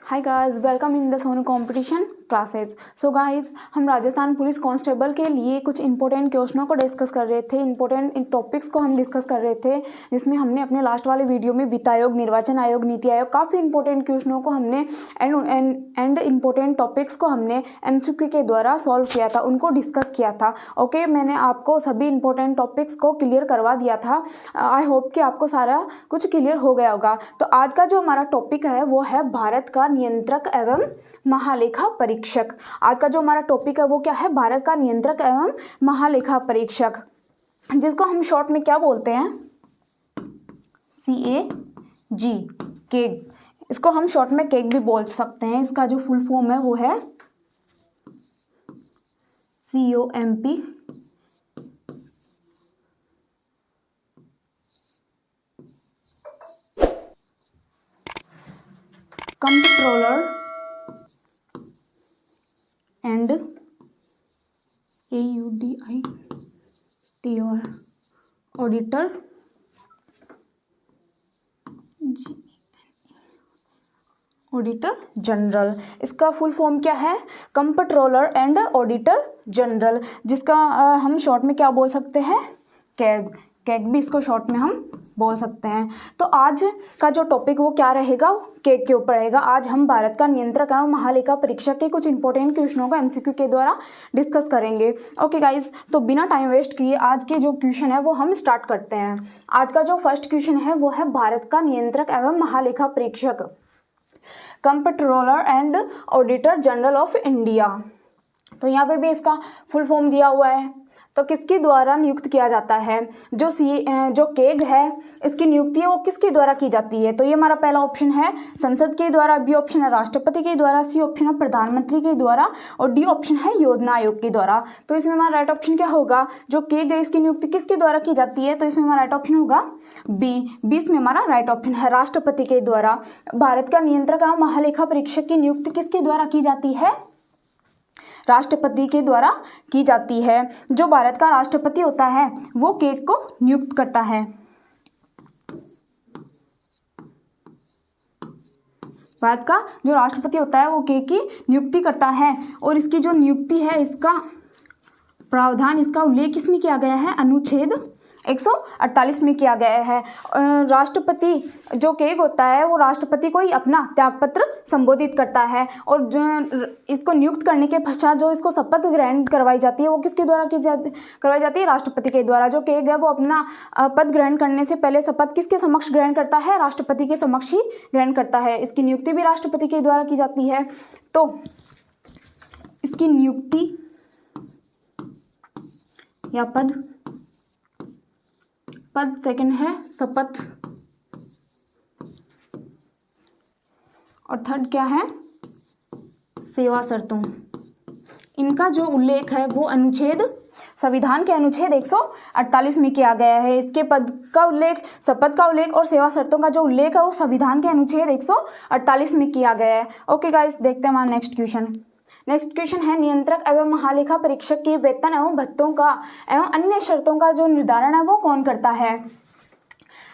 Hi guys, welcome in the Sonu competition classes. So guys, हम Rajasthan police constable के लिए कुछ इंपॉर्टेंट क्वेश्चनों को डिस्कस कर रहे थे, इंपॉर्टेंट टॉपिक्स को हम डिस्कस कर रहे थे, जिसमें हमने अपने लास्ट वाले वीडियो में वित्त आयोग, निर्वाचन आयोग, नीति आयोग, काफ़ी इंपॉर्टेंट क्वेश्चनों को हमने एंड इंपॉर्टेंट टॉपिक्स को हमने एमसीक्यू के द्वारा सॉल्व किया था, उनको डिस्कस किया था। ओके, मैंने आपको सभी इंपॉर्टेंट टॉपिक्स को क्लियर करवा दिया था। आई होप कि आपको सारा कुछ क्लियर हो गया होगा। तो आज का जो हमारा टॉपिक है वो है भारत का नियंत्रक एवं महालेखा परीक्षक। आज का जो हमारा टॉपिक है वो क्या है? भारत का नियंत्रक एवं महालेखा परीक्षक, जिसको हम शॉर्ट में क्या बोलते हैं? CAG, keg. इसको हम शॉर्ट में केग भी बोल सकते हैं। इसका जो फुल फॉर्म है वो है COMP, controller and AUDITOR, auditor general. इसका फुल फॉर्म क्या है? कंट्रोलर एंड ऑडिटर जनरल, जिसका हम शॉर्ट में क्या बोल सकते हैं? कैग। कैग भी इसको शॉर्ट में हम बोल सकते हैं। तो आज का जो टॉपिक वो क्या रहेगा? केग के ऊपर रहेगा। आज हम भारत का नियंत्रक एवं महालेखा परीक्षक के कुछ इंपॉर्टेंट क्वेश्चनों को एमसीक्यू के द्वारा डिस्कस करेंगे। ओके गाइस, तो बिना टाइम वेस्ट किए आज के जो क्वेश्चन है वो हम स्टार्ट करते हैं। आज का जो फर्स्ट क्वेश्चन है वो है भारत का नियंत्रक एवं महालेखा परीक्षक, controller and auditor general of India. तो यहाँ पे भी इसका फुल फॉर्म दिया हुआ है। तो किसके द्वारा नियुक्त किया जाता है? जो केग है, इसकी नियुक्ति है वो किसके द्वारा की जाती है? तो ये हमारा पहला ऑप्शन है संसद के द्वारा, बी ऑप्शन है राष्ट्रपति के द्वारा, सी ऑप्शन है प्रधानमंत्री के द्वारा और डी ऑप्शन है योजना आयोग के द्वारा। तो इसमें हमारा राइट ऑप्शन क्या होगा? जो केग है इसकी नियुक्ति किसके द्वारा की जाती है? तो इसमें हमारा राइट ऑप्शन होगा बी। इसमें हमारा राइट ऑप्शन है राष्ट्रपति के द्वारा। भारत का नियंत्रक एवं महालेखा परीक्षक की नियुक्ति किसके द्वारा की जाती है? राष्ट्रपति के द्वारा की जाती है। जो भारत का राष्ट्रपति होता है वो केग को नियुक्त करता है। भारत का जो राष्ट्रपति होता है वो केग की नियुक्ति करता है। और इसकी जो नियुक्ति है, इसका प्रावधान, इसका उल्लेख इसमें किया गया है अनुच्छेद 148 में किया गया है। राष्ट्रपति जो केग होता है वो राष्ट्रपति को ही अपना त्यागपत्र संबोधित करता है। और इसको नियुक्त करने के पश्चात जो इसको शपथ ग्रहण करवाई जाती है वो किसके द्वारा करवाई जाती है? राष्ट्रपति के द्वारा। जो केग है वो अपना पद ग्रहण करने से पहले शपथ किसके समक्ष ग्रहण करता है? राष्ट्रपति के समक्ष ही ग्रहण करता है। इसकी नियुक्ति भी राष्ट्रपति के द्वारा की जाती है। तो इसकी नियुक्ति या पद सेकंड है शपथ, और थर्ड क्या है? सेवा शर्तों। इनका जो उल्लेख है वो संविधान के अनुच्छेद 148 में किया गया है। इसके पद का उल्लेख, शपथ का उल्लेख और सेवा शर्तों का जो उल्लेख है वो संविधान के अनुच्छेद 148 में किया गया है। ओके गाइस, देखते हैं हमारा नेक्स्ट क्वेश्चन। नेक्स्ट क्वेश्चन है नियंत्रक एवं महालेखा परीक्षक के वेतन एवं भत्तों का एवं अन्य शर्तों का जो निर्धारण है वो कौन करता है?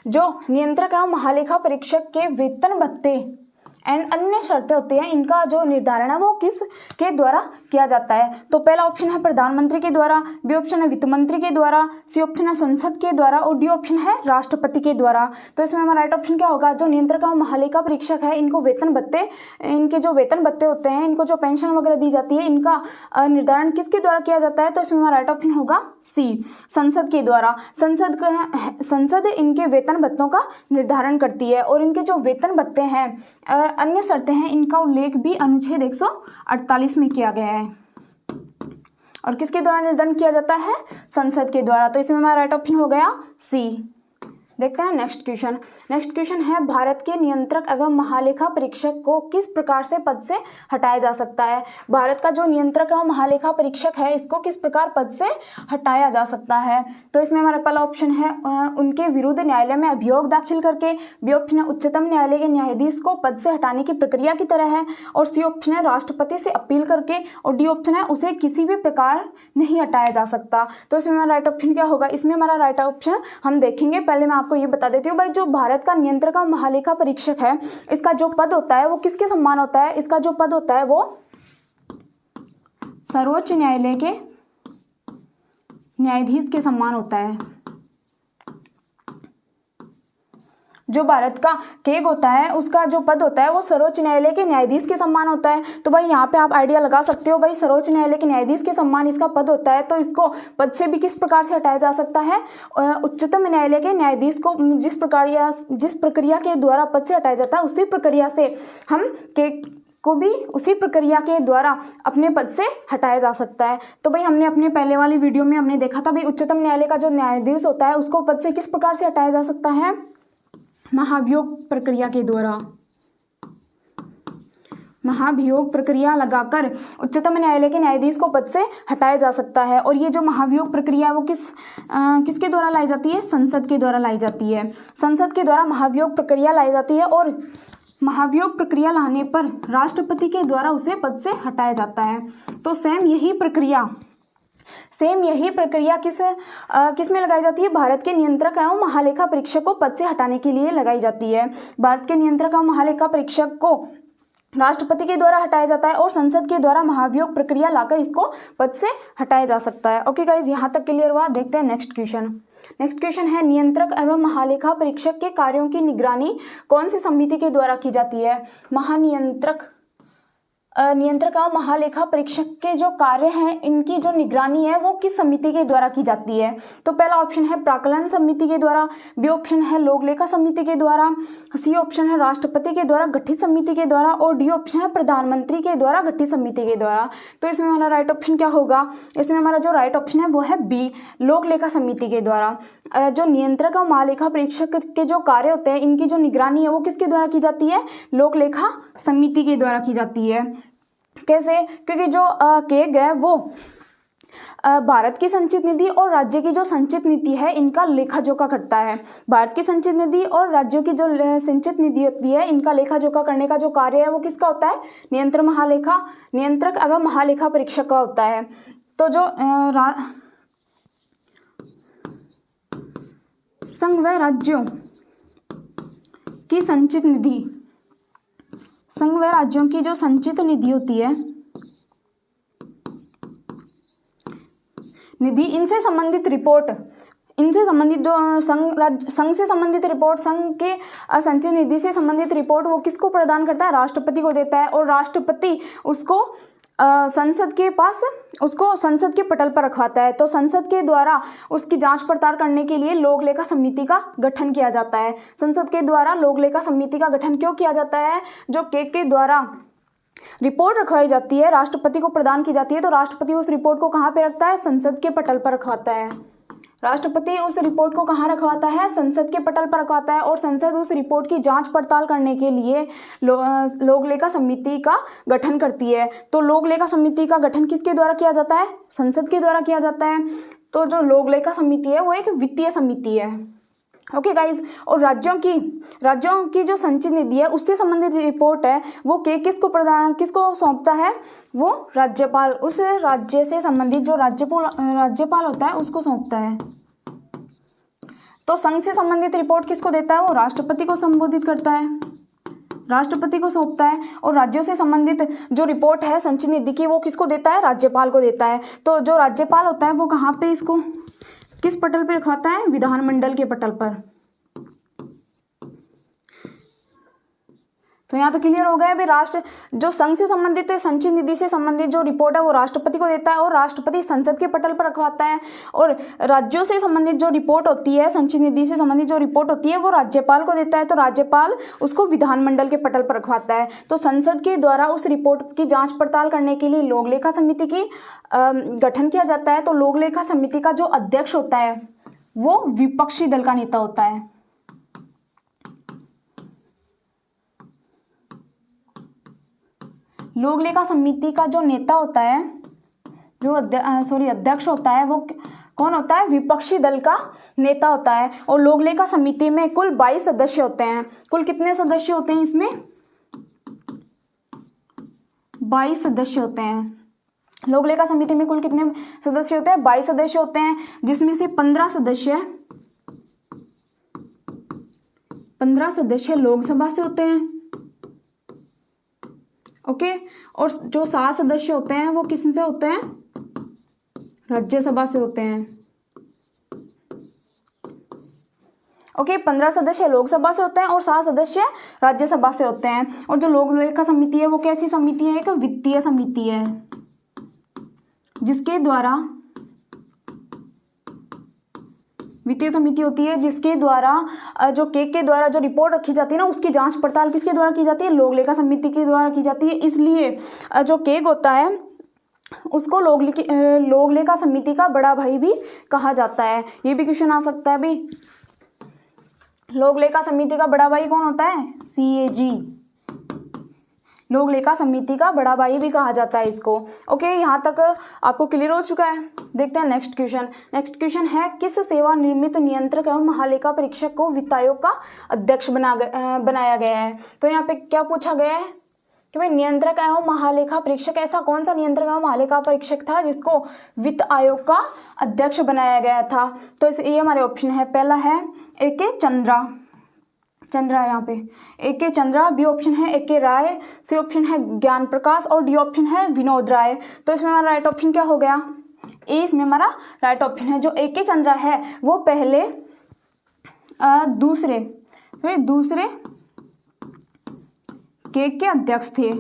जो नियंत्रक एवं महालेखा परीक्षक के वेतन भत्ते एंड अन्य शर्तें होती हैं, इनका जो निर्धारण है वो किस के द्वारा किया जाता है? तो पहला ऑप्शन है प्रधानमंत्री के द्वारा, बी ऑप्शन है वित्त मंत्री के द्वारा, सी ऑप्शन है संसद के द्वारा और डी ऑप्शन है राष्ट्रपति के द्वारा। तो इसमें हमारा राइट ऑप्शन क्या होगा? जो नियंत्रक एवं महालेखा परीक्षक है इनको वेतन भत्ते, इनके जो वेतन भत्ते होते हैं, इनको जो पेंशन वगैरह दी जाती है, इनका निर्धारण किसके द्वारा किया जाता है? तो इसमें हमारा राइट ऑप्शन होगा सी, संसद के द्वारा। संसद इनके वेतन भत्तों का निर्धारण करती है। और इनके जो वेतन भत्ते हैं, अन्य शर्तें हैं, इनका उल्लेख भी अनुच्छेद 148 में किया गया है। और किसके द्वारा निर्धारण किया जाता है? संसद के द्वारा। तो इसमें हमारा राइट ऑप्शन हो गया सी। देखते हैं नेक्स्ट क्वेश्चन। नेक्स्ट क्वेश्चन है भारत के नियंत्रक एवं महालेखा परीक्षक को किस प्रकार से पद से हटाया जा सकता है? भारत का जो नियंत्रक एवं महालेखा परीक्षक है इसको किस प्रकार पद से हटाया जा सकता है? तो इसमें हमारा पहला ऑप्शन है उनके विरुद्ध न्यायालय में अभियोग दाखिल करके, बी ऑप्शन है उच्चतम न्यायालय के न्यायाधीश को पद से हटाने की प्रक्रिया की तरह है, और सी ऑप्शन है राष्ट्रपति से अपील करके, और डी ऑप्शन है उसे किसी भी प्रकार नहीं हटाया जा सकता। तो इसमें हमारा राइट ऑप्शन क्या होगा? इसमें हमारा राइट ऑप्शन हम देखेंगे, पहले मैं आपको आपको ये बता देती हूँ भाई, जो भारत का नियंत्रक और महालेखा परीक्षक है, इसका जो पद होता है वो किसके समान होता है? इसका जो पद होता है वो सर्वोच्च न्यायालय के न्यायाधीश के समान होता है। जो भारत का केग होता है उसका जो पद होता है वो सर्वोच्च न्यायालय के न्यायाधीश के समान होता है। तो भाई यहाँ पे आप आइडिया लगा सकते हो भाई, सर्वोच्च न्यायालय के न्यायाधीश के समान इसका पद होता है, तो इसको पद से भी किस प्रकार से हटाया जा सकता है? उच्चतम न्यायालय के न्यायाधीश को जिस प्रक्रिया के द्वारा पद से हटाया जाता है, उसी प्रक्रिया से हम केग को भी उसी प्रक्रिया के द्वारा अपने पद से हटाया जा सकता है। तो भाई हमने अपने पहले वाली वीडियो में हमने देखा था भाई, उच्चतम न्यायालय का जो न्यायाधीश होता है उसको पद से किस प्रकार से हटाया जा सकता है? महाभियोग प्रक्रिया के द्वारा। महाभियोग प्रक्रिया लगाकर उच्चतम न्यायालय के न्यायाधीश को पद से हटाया जा सकता है। और ये जो महाभियोग प्रक्रिया है वो किसके द्वारा लाई जाती है? संसद के द्वारा लाई जाती है। संसद के द्वारा महाभियोग प्रक्रिया लाई जाती है और महाभियोग प्रक्रिया लाने पर राष्ट्रपति के द्वारा उसे पद से हटाया जाता है। तो सेम यही प्रक्रिया किस में लगाई जाती है? भारत के नियंत्रक एवं महालेखा परीक्षक को पद से हटाने के लिए लगाई जाती है। भारत के नियंत्रक एवं महालेखा परीक्षक को राष्ट्रपति के द्वारा हटाया जाता है और संसद के द्वारा महाभियोग प्रक्रिया लाकर इसको पद से हटाया जा सकता है। ओके गाइज, यहाँ तक क्लियर हुआ। देखते हैं नेक्स्ट क्वेश्चन है, नियंत्रक एवं महालेखा परीक्षक के कार्यों की निगरानी कौन सी समिति के द्वारा की जाती है? नियंत्रक और महालेखा परीक्षक के जो कार्य हैं इनकी जो निगरानी है वो किस समिति के द्वारा की जाती है? तो पहला ऑप्शन है प्राक्कलन समिति के द्वारा, बी ऑप्शन है लोक लेखा समिति के द्वारा, सी ऑप्शन है राष्ट्रपति के द्वारा गठित समिति के द्वारा और डी ऑप्शन है प्रधानमंत्री के द्वारा गठित समिति के द्वारा। तो इसमें हमारा राइट ऑप्शन क्या होगा? इसमें हमारा जो राइट ऑप्शन है वो है बी, लोक लेखा समिति के द्वारा। जो नियंत्रक और महालेखा परीक्षक के जो कार्य होते हैं इनकी जो निगरानी है वो किसके द्वारा की जाती है? लोक लेखा समिति के द्वारा की जाती है। कैसे? क्योंकि जो केग है वो भारत की संचित निधि और राज्य की जो संचित नीति है इनका लेखा जोखा करता है। भारत की संचित निधि और राज्यों की जो संचित निधि होती है इनका लेखा जोखा करने का जो कार्य है वो किसका होता है? नियंत्रक एवं महालेखा परीक्षक का होता है। तो जो संघ व राज्यों की संचित निधि, संघ व राज्यों की जो संचित निधि होती है निधि, इनसे संबंधित रिपोर्ट, इनसे संबंधित जो संघ से संबंधित रिपोर्ट, संघ के संचित निधि से संबंधित रिपोर्ट वो किसको प्रदान करता है? राष्ट्रपति को देता है और राष्ट्रपति उसको संसद के पास, उसको संसद के पटल पर रखवाता है। तो संसद के द्वारा उसकी जांच पड़ताल करने के लिए लोक लेखा समिति का गठन किया जाता है। संसद के द्वारा लोक लेखा समिति का गठन क्यों किया जाता है? जो केग के द्वारा रिपोर्ट रखवाई जाती है, राष्ट्रपति को प्रदान की जाती है, तो राष्ट्रपति उस रिपोर्ट को कहाँ पे रखता है? संसद के पटल पर रखवाता है। राष्ट्रपति उस रिपोर्ट को कहाँ रखवाता है? संसद के पटल पर रखवाता है और संसद उस रिपोर्ट की जांच पड़ताल करने के लिए लोक लेखा समिति का गठन करती है। तो लोक लेखा समिति का गठन किसके द्वारा किया जाता है? संसद के द्वारा किया जाता है। तो जो लोक लेखा समिति है वो एक वित्तीय समिति है। ओके गाइज, और राज्यों की जो संचित निधि है उससे संबंधित रिपोर्ट है वो किसको सौंपता है? वो राज्यपाल, उस राज्य से संबंधित जो राज्यपाल होता है उसको सौंपता है। तो संघ से संबंधित रिपोर्ट किसको देता है? वो राष्ट्रपति को संबोधित करता है, राष्ट्रपति को सौंपता है। और राज्यों से संबंधित जो रिपोर्ट है संचित निधि की वो किसको देता है? राज्यपाल को देता है। तो जो राज्यपाल होता है वो कहाँ पे इसको किस पटल पर रखवाता है? विधानमंडल के पटल पर। तो यहाँ तो क्लियर हो गया है भाई, जो संघ से संबंधित है, संचित निधि से संबंधित जो रिपोर्ट है वो राष्ट्रपति को देता है और राष्ट्रपति संसद के पटल पर रखवाता है। और राज्यों से संबंधित जो रिपोर्ट होती है, संचित निधि से संबंधित जो रिपोर्ट होती है वो राज्यपाल को देता है, तो राज्यपाल उसको विधानमंडल के पटल पर रखवाता है। तो संसद के द्वारा उस रिपोर्ट की जांच पड़ताल करने के लिए लोक लेखा समिति की गठन किया जाता है। तो लोक लेखा समिति का जो अध्यक्ष होता है वो विपक्षी दल का नेता होता है। लोक लेखा समिति का जो नेता होता है, जो अध्यक्ष होता है वो कौन होता है? विपक्षी दल का नेता होता है। और लोक लेखा समिति में कुल 22 सदस्य होते हैं। कुल कितने सदस्य होते हैं इसमें? 22 सदस्य होते हैं। लोक लेखा समिति में कुल कितने सदस्य होते हैं? 22 सदस्य होते हैं, जिसमें से 15 सदस्य 15 सदस्य लोकसभा से होते हैं, ओके, और जो 7 सदस्य होते हैं वो किस से होते हैं, राज्यसभा से होते हैं, ओके। 15 सदस्य लोकसभा से होते हैं और 7 सदस्य राज्यसभा से होते हैं। और जो लोक लेखा समिति है वो कैसी समिति है, एक वित्तीय समिति है, जिसके द्वारा, वित्तीय समिति होती है जिसके द्वारा जो के द्वारा जो रिपोर्ट रखी जाती है ना, उसकी जांच पड़ताल किसके द्वारा की जाती है, लोक लेखा समिति के द्वारा की जाती है। इसलिए जो केग होता है उसको लोक लेखा समिति का बड़ा भाई भी कहा जाता है। ये भी क्वेश्चन आ सकता है भाई, लोक लेखा समिति का बड़ा भाई कौन होता है, CAG, लोक लेखा समिति का बड़ा भाई भी कहा जाता है इसको, ओके। यहाँ तक आपको क्लियर हो चुका है। देखते हैं नेक्स्ट क्वेश्चन। नेक्स्ट क्वेश्चन है, किस सेवा निर्मित नियंत्रक एवं महालेखा परीक्षक को वित्त आयोग का अध्यक्ष बनाया गया है। तो यहाँ पे क्या पूछा गया है कि भाई नियंत्रक एवं महालेखा परीक्षक, ऐसा कौन सा नियंत्रक एवं महालेखा परीक्षक था जिसको वित्त आयोग का अध्यक्ष बनाया गया था। तो ये हमारे ऑप्शन है, पहला है A.K. चंद्रा है यहाँ पे, A.K. चंद्रा, बी ऑप्शन है A.K. राय, सी ऑप्शन है ज्ञान प्रकाश और डी ऑप्शन है विनोद राय। तो इसमें हमारा राइट ऑप्शन क्या हो गया, ए इसमें हमारा राइट ऑप्शन है। जो A.K. चंद्रा है वो पहले दूसरे के अध्यक्ष थे,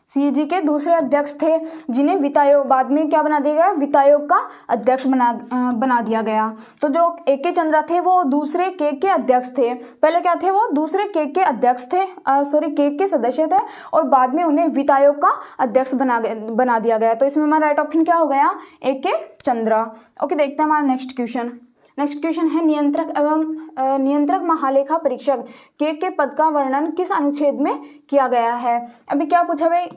CAG के दूसरे अध्यक्ष थे, जिन्हें वित्त आयोग बाद में क्या बना दिया गया, वित्त आयोग का अध्यक्ष बना दिया गया। तो जो A.K. चंद्रा थे वो दूसरे के अध्यक्ष थे, पहले क्या थे, वो दूसरे के अध्यक्ष थे, के सदस्य थे, और बाद में उन्हें वित्त आयोग का अध्यक्ष बना दिया गया। तो इसमें हमारा राइट ऑप्शन क्या हो गया, A.K. चंद्रा, ओके। देखते हैं हमारा नेक्स्ट क्वेश्चन। नेक्स्ट क्वेश्चन है, नियंत्रक महालेखा परीक्षक के पद का वर्णन किस अनुच्छेद में किया गया है। अभी क्या पूछा भाई,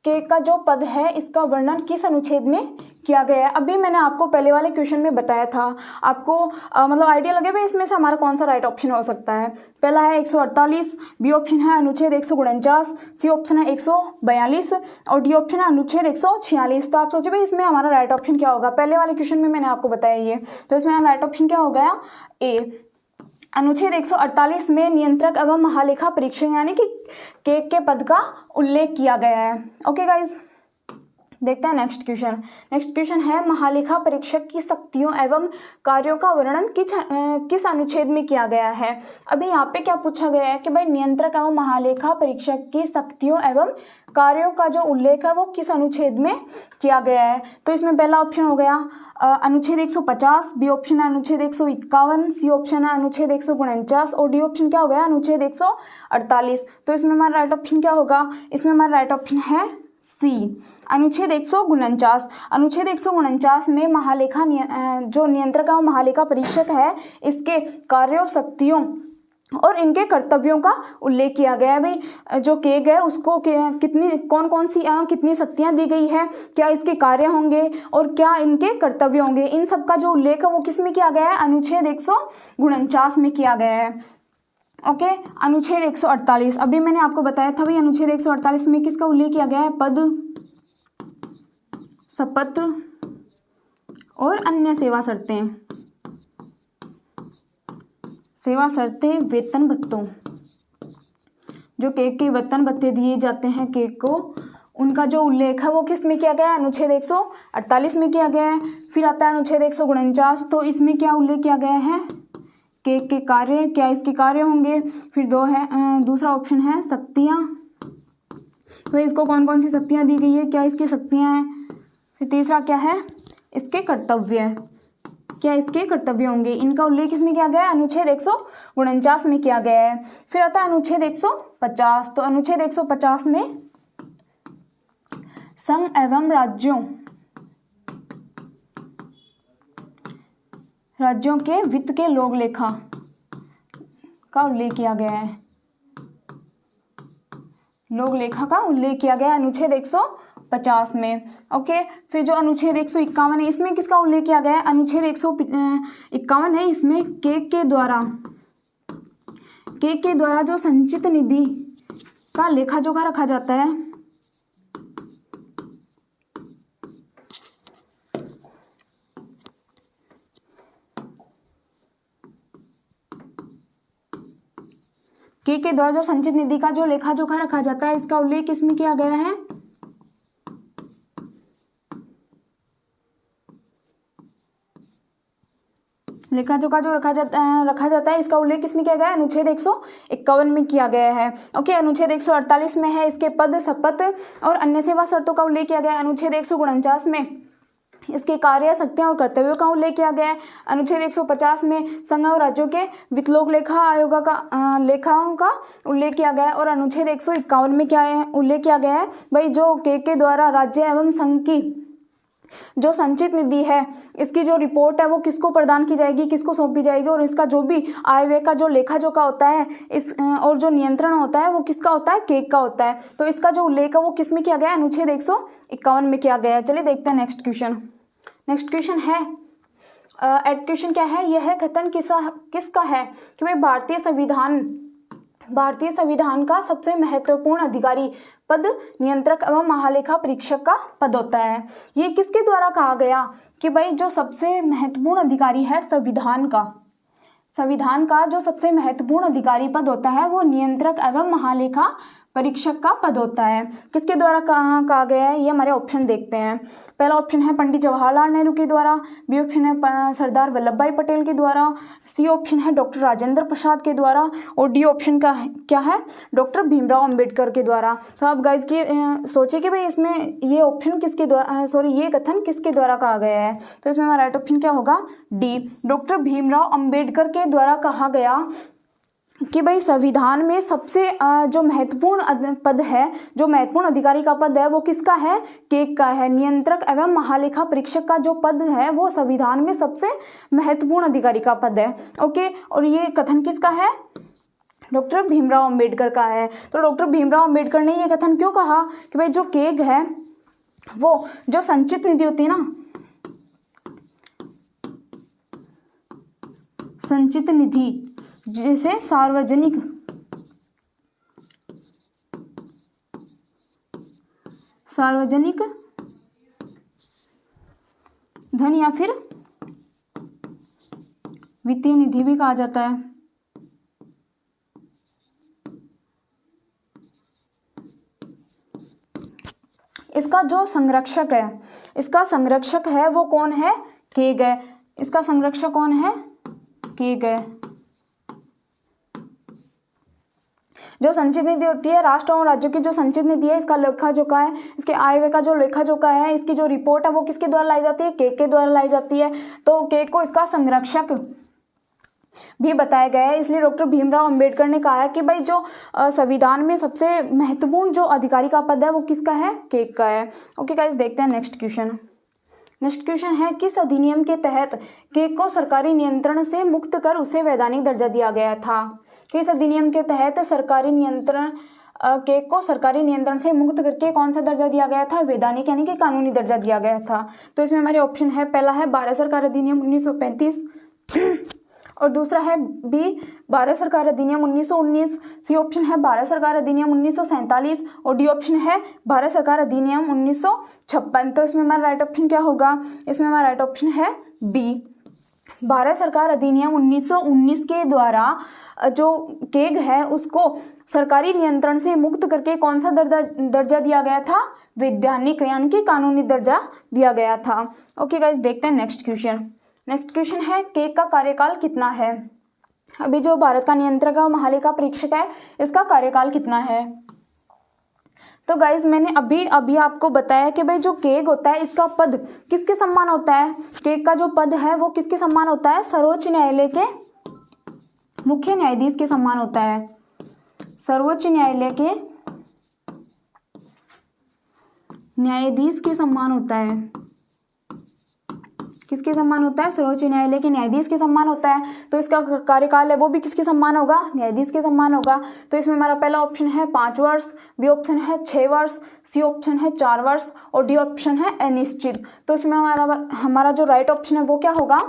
के का जो पद है इसका वर्णन किस अनुच्छेद में किया गया है। अभी मैंने आपको पहले वाले क्वेश्चन में बताया था, आपको मतलब आइडिया लगे भाई इसमें से हमारा कौन सा राइट ऑप्शन हो सकता है। पहला है 148, बी ऑप्शन है अनुच्छेद 149, सी ऑप्शन है 142 और डी ऑप्शन है अनुच्छेद 146। तो आप सोचिए भाई इसमें हमारा राइट ऑप्शन क्या होगा। पहले वाले क्वेश्चन में मैंने आपको बताया ये, तो इसमें हमारा राइट ऑप्शन क्या हो गया, ए। अनुच्छेद 148 में नियंत्रक एवं महालेखा परीक्षक यानी कि के पद का उल्लेख किया गया है, ओके गाइज। देखते हैं नेक्स्ट क्वेश्चन। नेक्स्ट क्वेश्चन है, महालेखा परीक्षक की शक्तियों एवं कार्यों का वर्णन किस अनुच्छेद में किया गया है। अभी यहाँ पे क्या पूछा गया है कि भाई नियंत्रक एवं महालेखा परीक्षक की शक्तियों एवं कार्यों का जो उल्लेख है वो किस अनुच्छेद में किया गया है। तो इसमें पहला ऑप्शन हो गया अनुच्छेद 150, बी ऑप्शन है अनुच्छेद 151, सी ऑप्शन है अनुच्छेद 149 और डी ऑप्शन क्या हो गया, अनुच्छेद 148। तो इसमें हमारा राइट ऑप्शन क्या होगा, इसमें हमारा राइट ऑप्शन है सी, अनुच्छेद 149। अनुच्छेद 149 में महालेखा जो नियंत्रक और महालेखा परीक्षक है इसके कार्यों, शक्तियों और इनके कर्तव्यों का उल्लेख किया गया है। भाई जो के गए उसको कितनी कौन सी कितनी शक्तियां दी गई है, क्या इसके कार्य होंगे और क्या इनके कर्तव्य होंगे, इन सब का जो उल्लेख है वो किस में किया गया है, अनुच्छेद 149 में किया गया है, ओके। अनुच्छेद 148 अभी मैंने आपको बताया था भाई, अनुच्छेद 148 में किसका उल्लेख किया गया है, पद, शपथ और अन्य सेवा शर्तें, वेतन भत्तों, जो के वेतन भत्ते दिए जाते हैं के को, उनका जो उल्लेख है वो किस में किया गया है, अनुच्छेद 148 में किया गया है। फिर आता है अनुच्छेद 149, तो इसमें क्या उल्लेख किया गया है, के कार्य, क्या इसके कार्य होंगे। फिर दूसरा ऑप्शन है शक्तियाँ, तो इसको कौन कौन सी शक्तियाँ दी गई है, क्या इसकी शक्तियाँ हैं। फिर तीसरा क्या है, इसके कर्तव्य, क्या इसके कर्तव्य होंगे, इनका उल्लेख इसमें किया गया है, अनुच्छेद 149 में किया गया है। फिर आता है अनुच्छेद 150, तो अनुच्छेद 150 में संघ एवं राज्यों के वित्त के लोक लेखा का उल्लेख किया गया है, लोक लेखा का उल्लेख किया गया है अनुच्छेद 150 में, ओके। फिर जो अनुच्छेद 151 है इसमें किसका उल्लेख किया गया है, अनुच्छेद 151 है, इसमें के द्वारा जो संचित निधि का लेखा जोखा रखा जाता है, के द्वारा जो संचित निधि का जो लेखा जोखा रखा जाता है इसका उल्लेख किसमें किया गया है? लेखा जोखा जो रखा जाता है इसका उल्लेख किसमें किया गया है? अनुच्छेद 151 में किया गया है। ओके, अनुच्छेद 148 में है इसके पद, शपथ और अन्य सेवा शर्तों का उल्लेख किया गया है। अनुच्छेद 149 में इसके कार्य, शक्तियां और कर्तव्यों का उल्लेख किया गया है। अनुच्छेद 150 में संघ और राज्यों के वित्तलोक लेखा आयोग का लेखाओं का उल्लेख किया गया है। और अनुच्छेद 151 में क्या है उल्लेख किया गया है? भाई जो के द्वारा राज्य एवं संघ की जो संचित निधि है इसकी जो रिपोर्ट है वो किसको प्रदान की जाएगी, किसको सौंपी जाएगी, और इसका जो भी आय व्यय का जो लेखा जोखा होता है इस और जो नियंत्रण होता है वो किसका होता है? केक का होता है। तो इसका जो उल्लेख है वो किस में किया गया है? अनुच्छेद 151 में किया गया है। चलिए देखते हैं नेक्स्ट क्वेश्चन। नेक्स्ट क्वेश्चन है क्वेश्चन क्या है? यह कथन किसका है कि भाई भारतीय संविधान का सबसे महत्वपूर्ण अधिकारी पद नियंत्रक एवं महालेखा परीक्षक का पद होता है। ये किसके द्वारा कहा गया कि भाई जो सबसे महत्वपूर्ण अधिकारी है संविधान का जो सबसे महत्वपूर्ण अधिकारी पद होता है वो नियंत्रक एवं महालेखा परीक्षक का पद होता है। किसके द्वारा कहा गया है? ये हमारे ऑप्शन देखते हैं। पहला ऑप्शन है पंडित जवाहरलाल नेहरू के द्वारा, बी ऑप्शन है सरदार वल्लभ भाई पटेल के द्वारा, सी ऑप्शन है डॉक्टर राजेंद्र प्रसाद के द्वारा और डी ऑप्शन का क्या है? डॉक्टर भीमराव अंबेडकर के द्वारा। तो आप गाइज की सोचिए कि भाई इसमें ये ऑप्शन किसके द्वारा ये कथन किसके द्वारा कहा गया है? तो इसमें हमारा राइट ऑप्शन क्या होगा? डी, डॉक्टर भीमराव अंबेडकर के द्वारा कहा गया कि भाई संविधान में सबसे जो महत्वपूर्ण पद है, जो महत्वपूर्ण अधिकारी का पद है वो किसका है? केक का है। नियंत्रक एवं महालेखा परीक्षक का जो पद है वो संविधान में सबसे महत्वपूर्ण अधिकारी का पद है। ओके, और ये कथन किसका है? डॉक्टर भीमराव अंबेडकर का है। तो डॉक्टर भीमराव अंबेडकर ने ये कथन क्यों कहा कि भाई जो केक है वो जो संचित निधि होती है ना, संचित निधि जैसे सार्वजनिक धन या फिर वित्तीय निधि भी कहा जाता है। इसका जो संरक्षक है वो कौन है? केग है। इसका संरक्षक कौन है? केग है। जो संचित निधि होती है राष्ट्र और राज्यों की जो संचित निधि है इसका लेखा जोखा है, इसके आय व्यय का जो लेखा जोखा है, इसकी जो रिपोर्ट है वो किसके द्वारा लाई जाती है? केक के द्वारा लाई जाती है। तो केक को इसका संरक्षक भी बताया गया है। इसलिए डॉक्टर भीमराव अंबेडकर ने कहा है कि भाई जो संविधान में सबसे महत्वपूर्ण जो अधिकारी का पद है वो किसका है? केक का है। ओके गाइस, देखते हैं नेक्स्ट क्वेश्चन। नेक्स्ट क्वेश्चन है किस अधिनियम के तहत केक को सरकारी नियंत्रण से मुक्त कर उसे वैधानिक दर्जा दिया गया था? किस अधिनियम के तहत केक को सरकारी नियंत्रण से मुक्त करके कौन सा दर्जा दिया गया था? वैधानिक यानी कि कानूनी दर्जा दिया गया था। तो इसमें हमारे ऑप्शन है, पहला है भारत सरकार अधिनियम 1935 और दूसरा है बी भारत सरकार अधिनियम 1919, सी ऑप्शन है भारत सरकार अधिनियम 1947 और डी ऑप्शन है भारत सरकार अधिनियम 1956। तो इसमें हमारा राइट ऑप्शन क्या होगा? इसमें हमारा राइट ऑप्शन है बी, भारत सरकार अधिनियम 1919 के द्वारा जो केग है उसको सरकारी नियंत्रण से मुक्त करके कौन सा दर्जा दिया गया था? वैधानिक यानी कि कानूनी दर्जा दिया गया था। ओके गाइस, देखते हैं नेक्स्ट क्वेश्चन। नेक्स्ट क्वेश्चन है केक का कार्यकाल कितना है? अभी जो भारत का नियंत्रक और महालेखा परीक्षक है इसका कार्यकाल कितना है? तो गाइज मैंने अभी आपको बताया कि भाई जो केग होता है इसका पद किसके सम्मान होता है? केग का जो पद है वो किसके सम्मान होता है? सर्वोच्च न्यायालय के मुख्य न्यायाधीश के सम्मान होता है। सर्वोच्च न्यायालय के न्यायाधीश के सम्मान होता है। किसके सम्मान होता है? सर्वोच्च न्यायालय के न्यायाधीश के सम्मान होता है। तो इसका कार्यकाल है वो भी किसके सम्मान होगा? न्यायाधीश के सम्मान होगा। तो इसमें हमारा पहला ऑप्शन है 5 वर्ष, बी ऑप्शन है 6 वर्ष, सी ऑप्शन है 4 वर्ष और डी ऑप्शन है अनिश्चित। तो इसमें हमारा जो राइट ऑप्शन है वो क्या होगा?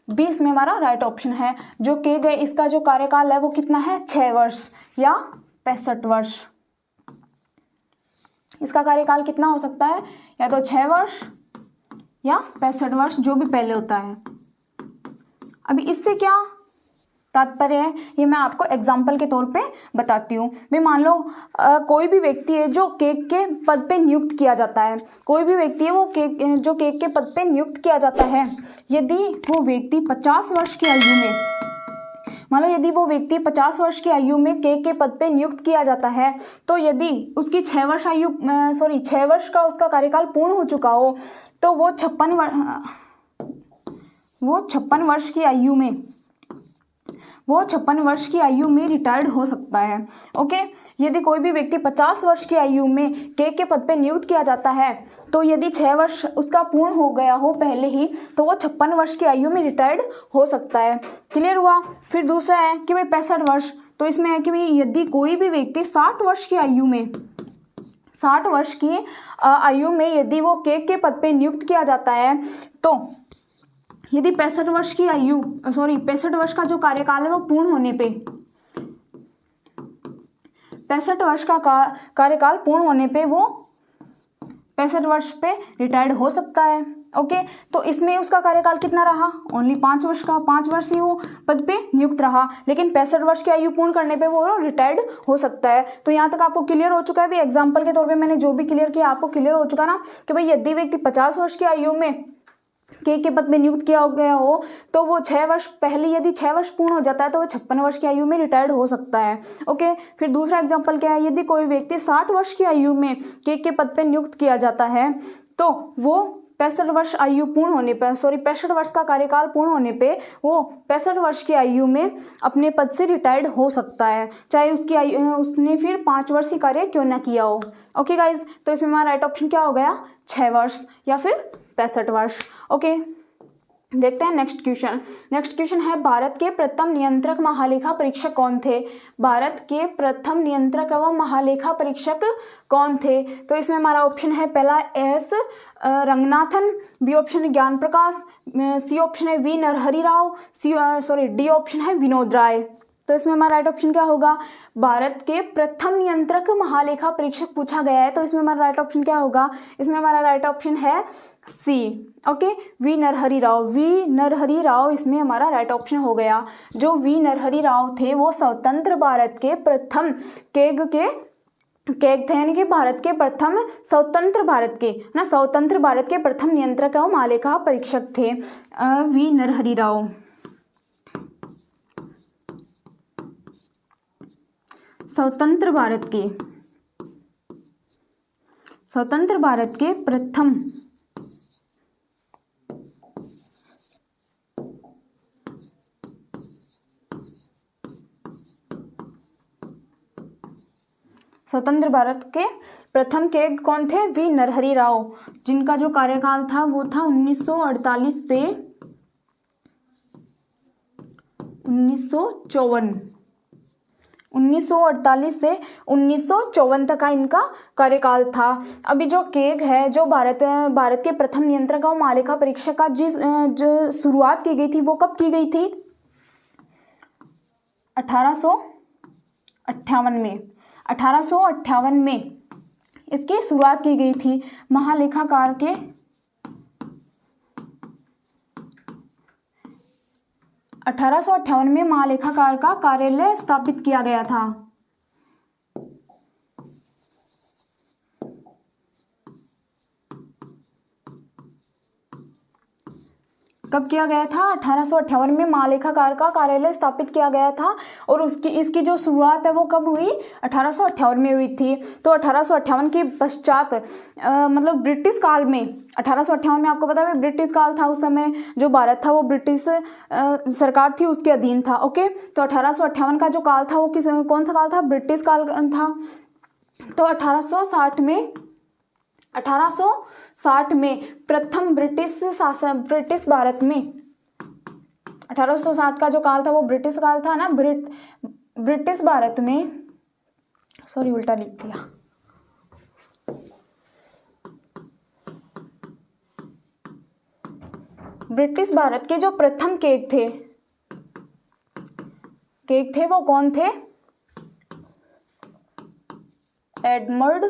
बी इसमें हमारा राइट ऑप्शन है। जो के गए इसका जो कार्यकाल है वो कितना है? 6 वर्ष या 65 वर्ष। इसका कार्यकाल कितना हो सकता है? या तो 6 वर्ष या 65 वर्ष, जो भी पहले होता है। अभी इससे क्या तात्पर्य है, ये मैं आपको एग्जाम्पल के तौर पे बताती हूँ। भाई मान लो कोई भी व्यक्ति है जो केक के पद पे नियुक्त किया जाता है, कोई भी व्यक्ति है वो जो केक के पद पे नियुक्त किया जाता है, यदि वो व्यक्ति 50 वर्ष की आयु में, मान लो यदि वो व्यक्ति 50 वर्ष की आयु में केक के पद पे नियुक्त किया जाता है, तो यदि उसकी 6 वर्ष का उसका कार्यकाल पूर्ण हो चुका हो, तो वो 56 वर्ष की आयु में रिटायर्ड हो सकता है। ओके, यदि कोई भी व्यक्ति 50 वर्ष की आयु में केक के पद पे नियुक्त किया जाता है, तो यदि 6 वर्ष उसका पूर्ण हो गया हो पहले ही, तो वो 56 वर्ष की आयु में रिटायर्ड हो सकता है। क्लियर हुआ। फिर दूसरा है कि भाई 65 वर्ष, तो इसमें है कि भाई यदि कोई भी व्यक्ति 60 वर्ष की आयु में यदि वो केक के पद पे नियुक्त किया जाता है, तो यदि 65 वर्ष का जो कार्यकाल है वो पूर्ण होने पे, 65 वर्ष का कार्यकाल पूर्ण होने पे वो 65 वर्ष पे रिटायर्ड हो सकता है। ओके, तो इसमें उसका कार्यकाल कितना रहा? ओनली 5 वर्ष का, 5 वर्ष ही वो पद पे नियुक्त रहा, लेकिन 65 वर्ष की आयु पूर्ण करने पे वो रिटायर्ड हो सकता है। तो यहाँ तक आपको क्लियर हो चुका है भी, एग्जाम्पल के तौर पे मैंने जो भी क्लियर किया आपको क्लियर हो चुका ना, कि भाई यदि व्यक्ति 50 वर्ष की आयु में केक के पद में नियुक्त किया गया हो, तो वो 6 वर्ष पहले, यदि 6 वर्ष पूर्ण हो जाता है, तो वो 56 वर्ष की आयु में रिटायर्ड हो सकता है। ओके, फिर दूसरा एग्जांपल क्या है? यदि कोई व्यक्ति 60 वर्ष की आयु में केक के पद पे नियुक्त किया जाता है, तो वो 65 वर्ष आयु पूर्ण होने पर 65 वर्ष का कार्यकाल पूर्ण होने पे वो 65 वर्ष की आयु में अपने पद से रिटायर्ड हो सकता है, चाहे उसकी आयु उसने फिर 5 वर्ष ही कार्य क्यों ना किया हो। ओके गाइज, तो इसमें हमारा राइट ऑप्शन क्या हो गया? 6 वर्ष या फिर 65 वर्ष। ओके, देखते हैं नेक्स्ट क्वेश्चन है, भारत के प्रथम नियंत्रक महालेखा परीक्षक कौन थे? भारत के प्रथम नियंत्रक एवं महालेखा परीक्षक कौन थे? तो इसमें हमारा ऑप्शन है पहला एस रंगनाथन, बी ऑप्शन है ज्ञान प्रकाश, सी ऑप्शन है V Narahari Rao, D option है विनोद राय। तो इसमें हमारा राइट ऑप्शन क्या होगा? भारत के प्रथम नियंत्रक महालेखा परीक्षक पूछा गया है, तो इसमें हमारा राइट ऑप्शन क्या होगा? इसमें हमारा राइट ऑप्शन है सी। ओके, वी नरहरि राव इसमें हमारा राइट ऑप्शन हो गया। जो वी नरहरि राव थे वो स्वतंत्र भारत के प्रथम केग थे, यानी कि भारत के प्रथम स्वतंत्र भारत के प्रथम नियंत्रक एवं महालेखा परीक्षक थे वी नरहरि राव। स्वतंत्र भारत के प्रथम स्वतंत्र भारत के प्रथम केग कौन थे? वी नरहरि राव, जिनका जो कार्यकाल था वो था 1948 से 1954 तक का इनका कार्यकाल था। अभी जो केग है, जो भारत के प्रथम नियंत्रक और महालेखा परीक्षक का जो शुरुआत की गई थी वो कब की गई थी? 1858 में इसकी शुरुआत की गई थी। महालेखाकार के 1858 में महालेखाकार का कार्यालय स्थापित किया गया था। कब किया गया था? 1858 में महालेखाकार का कार्यालय स्थापित किया गया था, और इसकी जो शुरुआत है वो कब हुई? 1858 में हुई थी। तो 1858 के पश्चात मतलब ब्रिटिश काल में, 1858 में आपको पता है ब्रिटिश काल था, उस समय जो भारत था वो ब्रिटिश सरकार थी उसके अधीन था। ओके, तो 1858 का जो काल था वो कौन सा काल था? ब्रिटिश काल था। तो 1860 में प्रथम ब्रिटिश भारत में 1860 का जो काल था वो ब्रिटिश काल था ना, ब्रिटिश भारत में, उल्टा लिख दिया। ब्रिटिश भारत के जो प्रथम केग थे वो कौन थे? एडमंड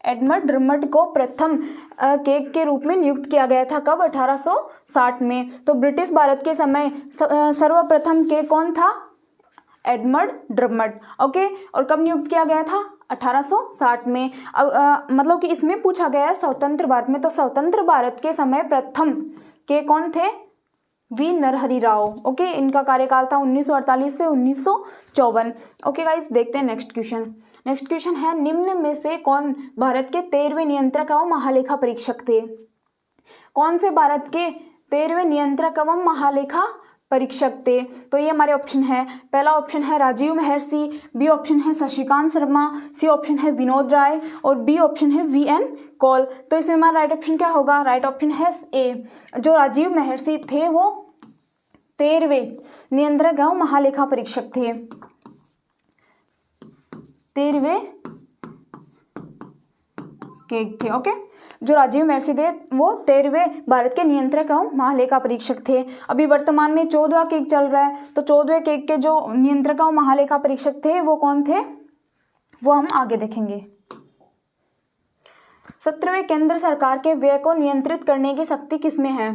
एडमंड ड्रमंड को प्रथम केग के रूप में नियुक्त किया गया था। कब? 1860 में। तो ब्रिटिश भारत के समय सर्वप्रथम केग कौन था? Edmund Drummond. ओके, और कब नियुक्त किया गया था? 1860 में। अब मतलब कि इसमें पूछा गया है स्वतंत्र भारत में, तो स्वतंत्र भारत के समय प्रथम के कौन थे? वी नरहरि राव। ओके, इनका कार्यकाल था 1948 से 1954। ओके गाइस, देखते हैं नेक्स्ट क्वेश्चन। नेक्स्ट क्वेश्चन है, निम्न में से कौन भारत के 13वें नियंत्रक एवं महालेखा परीक्षक थे? कौन से भारत के 13वें नियंत्रक एवं महालेखा परीक्षक थे? तो ये हमारे ऑप्शन है। पहला ऑप्शन है राजीव महर्षि, बी ऑप्शन है शशिकांत शर्मा, सी ऑप्शन है विनोद राय और डी ऑप्शन है वी.एन. कौल। तो इसमें हमारा राइट ऑप्शन क्या होगा? राइट ऑप्शन है ए। जो राजीव महर्षि थे वो 13वें नियंत्रक एवं महालेखा परीक्षक थे। 13वें केग थे। ओके, जो राजीव महर्षि थे वो 13वें भारत के नियंत्रक एवं महालेखा परीक्षक थे। अभी वर्तमान में 14वां केग चल रहा है, तो 14वें केग के जो नियंत्रक एवं महालेखा परीक्षक थे वो कौन थे, वो हम आगे देखेंगे। 17वें केंद्र सरकार के व्यय को नियंत्रित करने की शक्ति किसमें है?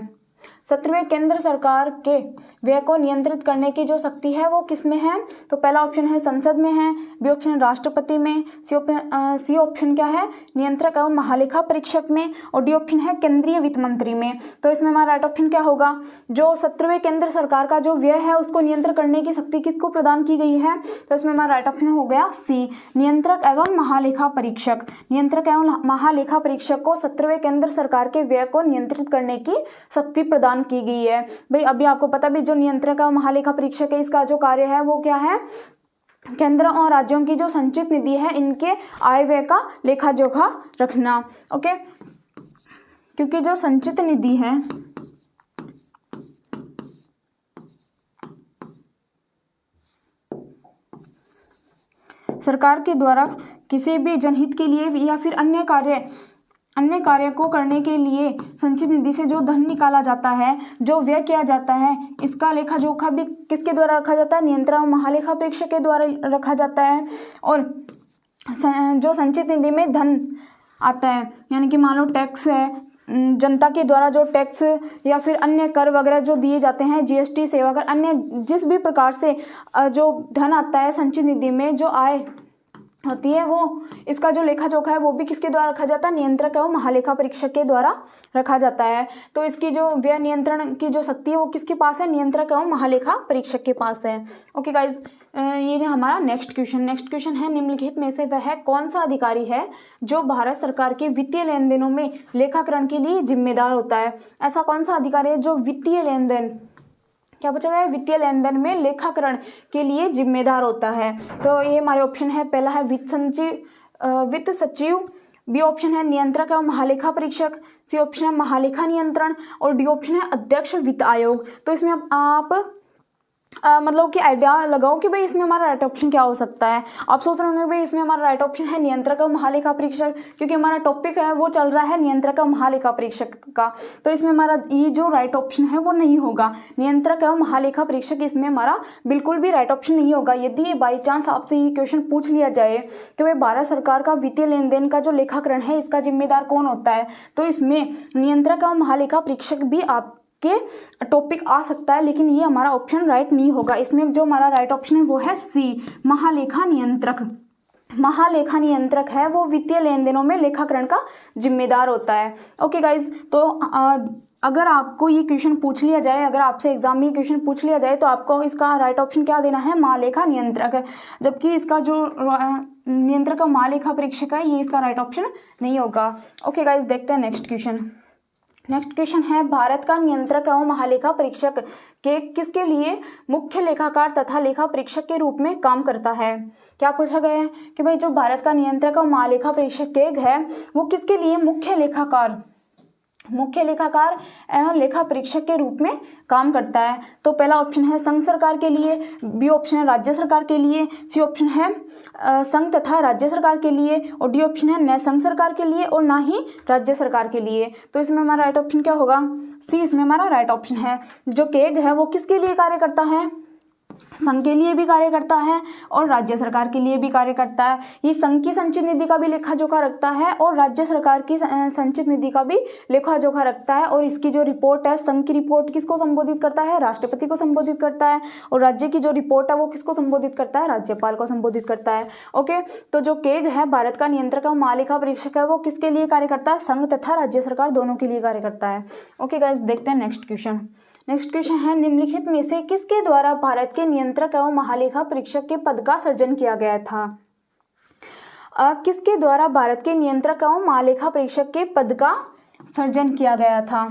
17वें केंद्र सरकार के व्यय को नियंत्रित करने की जो शक्ति है वो किसमें है? तो पहला ऑप्शन है संसद में है, बी ऑप्शन राष्ट्रपति में, सी ऑप्शन क्या है? नियंत्रक एवं महालेखा परीक्षक में और डी ऑप्शन है केंद्रीय वित्त मंत्री में। तो इसमें हमारा राइट ऑप्शन क्या होगा? जो 17वें केंद्र सरकार का जो व्यय है उसको नियंत्रण करने की शक्ति किसको प्रदान की गई है? तो इसमें हमारा राइट ऑप्शन हो गया सी, नियंत्रक एवं महालेखा परीक्षक। नियंत्रक एवं महालेखा परीक्षक को 17वें केंद्र सरकार के व्यय को नियंत्रित करने की शक्ति प्रदान की गई है। भाई अभी आपको पता भी, जो नियंत्रक एवं महालेखा परीक्षक है इसका जो कार्य है वो क्या है? केंद्र और राज्यों की जो संचित निधि है इनके आय व्यय का लेखा जोखा रखना। ओके, क्योंकि जो संचित निधि है सरकार के द्वारा किसी भी जनहित के लिए या फिर अन्य कार्य को करने के लिए संचित निधि से जो धन निकाला जाता है, जो व्यय किया जाता है, इसका लेखा जोखा भी किसके द्वारा रखा जाता है? नियंत्रक एवं महालेखा परीक्षक के द्वारा रखा जाता है। और जो संचित निधि में धन आता है, यानी कि मान लो टैक्स है, जनता के द्वारा जो टैक्स या फिर अन्य कर वगैरह जो दिए जाते हैं, जीएसटी, सेवा कर, अन्य जिस भी प्रकार से जो धन आता है संचित निधि में, जो आय होती है, वो इसका जो लेखा जोखा है वो भी किसके द्वारा रखा जाता है? नियंत्रक एवं महालेखा परीक्षक के द्वारा रखा जाता है। तो इसकी जो व्यय नियंत्रण की जो शक्ति है वो किसके पास है? नियंत्रक एवं महालेखा परीक्षक के पास है। ओके गाइज, ये हमारा नेक्स्ट क्वेश्चन है, निम्नलिखित में से वह कौन सा अधिकारी है जो भारत सरकार के वित्तीय लेन देनों में लेखाकरण के लिए जिम्मेदार होता है? ऐसा कौन सा अधिकारी है जो वित्तीय लेन देन, क्या पूछा गया है? वित्तीय लेन देन में लेखाकरण के लिए जिम्मेदार होता है। तो ये हमारे ऑप्शन है, पहला है वित्त सचिव, बी ऑप्शन है नियंत्रक एवं महालेखा परीक्षक, सी ऑप्शन है महालेखा नियंत्रण और डी ऑप्शन है अध्यक्ष वित्त आयोग। तो इसमें आप मतलब कि आइडिया लगाओ कि भाई इसमें हमारा राइट ऑप्शन क्या हो सकता है। आप सोच रहे होंगे भाई इसमें हमारा राइट ऑप्शन है नियंत्रक एवं महालेखा परीक्षक, क्योंकि हमारा टॉपिक है वो चल रहा है नियंत्रक एवं महालेखा परीक्षक का। तो इसमें हमारा ये जो राइट ऑप्शन है वो नहीं होगा, नियंत्रक एवं महालेखा परीक्षक इसमें हमारा बिल्कुल भी राइट ऑप्शन नहीं होगा। यदि बाई चांस आपसे ये क्वेश्चन पूछ लिया जाए कि भाई भारत सरकार का वित्तीय लेन देन का जो लेखाकरण है इसका जिम्मेदार कौन होता है, तो इसमें नियंत्रक एवं महालेखा परीक्षक भी आप के टॉपिक आ सकता है, लेकिन ये हमारा ऑप्शन राइट नहीं होगा। इसमें जो हमारा राइट ऑप्शन है वो है सी, महालेखा नियंत्रक। महालेखा नियंत्रक है वो वित्तीय लेन देनों में लेखाकरण का जिम्मेदार होता है। ओके गाइज, तो अगर आपको ये क्वेश्चन पूछ लिया जाए, अगर आपसे एग्जाम में ये क्वेश्चन पूछ लिया जाए तो आपको इसका राइट ऑप्शन क्या देना है? महालेखा नियंत्रक है, जबकि इसका जो नियंत्रक का महालेखा परीक्षक है ये इसका राइट ऑप्शन नहीं होगा। ओके गाइज, देखते हैं नेक्स्ट क्वेश्चन है, भारत का नियंत्रक एवं महालेखा परीक्षक के किसके लिए मुख्य लेखाकार तथा लेखा परीक्षक के रूप में काम करता है? क्या पूछा गया है कि भाई जो भारत का नियंत्रक एवं महालेखा परीक्षक केग है वो किसके लिए मुख्य लेखाकार एवं लेखा परीक्षक के रूप में काम करता है? तो पहला ऑप्शन है संघ सरकार के लिए, बी ऑप्शन है राज्य सरकार के लिए, सी ऑप्शन है संघ तथा राज्य सरकार के लिए और डी ऑप्शन है न संघ सरकार के लिए और ना ही राज्य सरकार के लिए। तो इसमें हमारा राइट ऑप्शन क्या होगा? सी इसमें हमारा राइट ऑप्शन है। जो केग है वो किसके लिए कार्य करता है? संघ के लिए भी कार्य करता है और राज्य सरकार के लिए भी कार्य करता है। ये संघ की संचित निधि का भी लेखा जोखा रखता है और राज्य सरकार की संचित निधि का भी लेखा जोखा रखता है। और इसकी जो रिपोर्ट है, संघ की रिपोर्ट किसको संबोधित करता है? राष्ट्रपति को संबोधित करता है। और राज्य की जो रिपोर्ट है वो किसको संबोधित करता है? राज्यपाल को संबोधित करता है। ओके, तो जो केग है, भारत का नियंत्रक और महालेखा परीक्षक है, वो किसके लिए कार्य करता है? संघ तथा राज्य सरकार दोनों के लिए कार्य करता है। ओके गाइस, देखते हैं नेक्स्ट क्वेश्चन। नेक्स्ट क्वेश्चन है, निम्नलिखित में से किसके द्वारा भारत के नियंत्रक एवं महालेखा परीक्षक के पद का सृजन किया गया था? किसके द्वारा भारत के नियंत्रक एवं महालेखा परीक्षक के पद का सृजन किया गया था?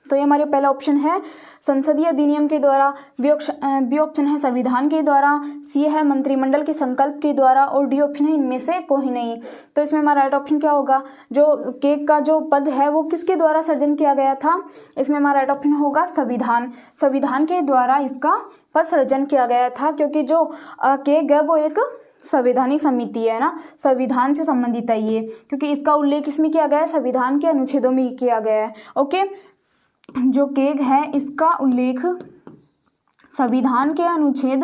तो ये हमारे पहला ऑप्शन है संसदीय अधिनियम के द्वारा, बी ऑप्शन है संविधान के द्वारा, सी है मंत्रिमंडल के संकल्प के द्वारा और डी ऑप्शन है इनमें से कोई नहीं। तो इसमें हमारा राइट ऑप्शन क्या होगा? जो केग का जो पद है वो किसके द्वारा सृजन किया गया था? इसमें हमारा राइट ऑप्शन होगा संविधान। संविधान के द्वारा इसका पद सृजन किया गया था, क्योंकि जो केग है वो एक संवैधानिक समिति है ना, संविधान से संबंधित है ये, क्योंकि इसका उल्लेख इसमें किया गया है, संविधान के अनुच्छेदों में किया गया है। ओके, जो केग है इसका उल्लेख संविधान के अनुच्छेद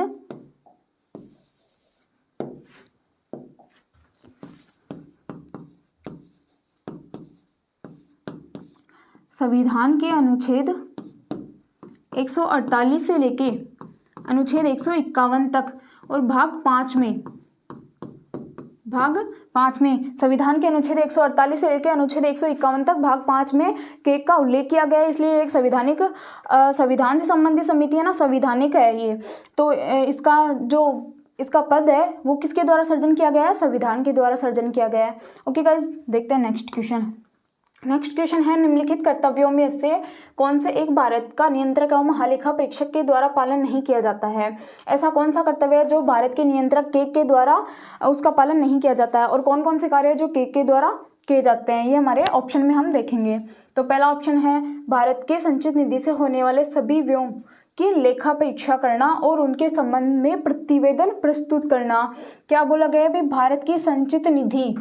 148 से लेके अनुच्छेद 151 तक और भाग 5 में संविधान के अनुच्छेद 148 से लेकर अनुच्छेद 151 तक भाग 5 में केग का उल्लेख किया गया है। इसलिए एक संविधान से संबंधित समिति है ना, संवैधानिक है ये। तो इसका पद है वो किसके द्वारा सृजन किया गया है? संविधान के द्वारा सृजन किया गया है। ओके गाइज, देखते हैं नेक्स्ट क्वेश्चन। नेक्स्ट क्वेश्चन है, निम्नलिखित कर्तव्यों में से कौन से एक भारत का नियंत्रक एवं महालेखा परीक्षक के द्वारा पालन नहीं किया जाता है? ऐसा कौन सा कर्तव्य है जो भारत के नियंत्रक केग के द्वारा उसका पालन नहीं किया जाता है? और कौन कौन से कार्य है जो केग के द्वारा किए जाते हैं? ये हमारे ऑप्शन में हम देखेंगे। तो पहला ऑप्शन है भारत के संचित निधि से होने वाले सभी व्ययों की लेखा परीक्षा करना और उनके संबंध में प्रतिवेदन प्रस्तुत करना। क्या बोला गया है? भारत की संचित निधि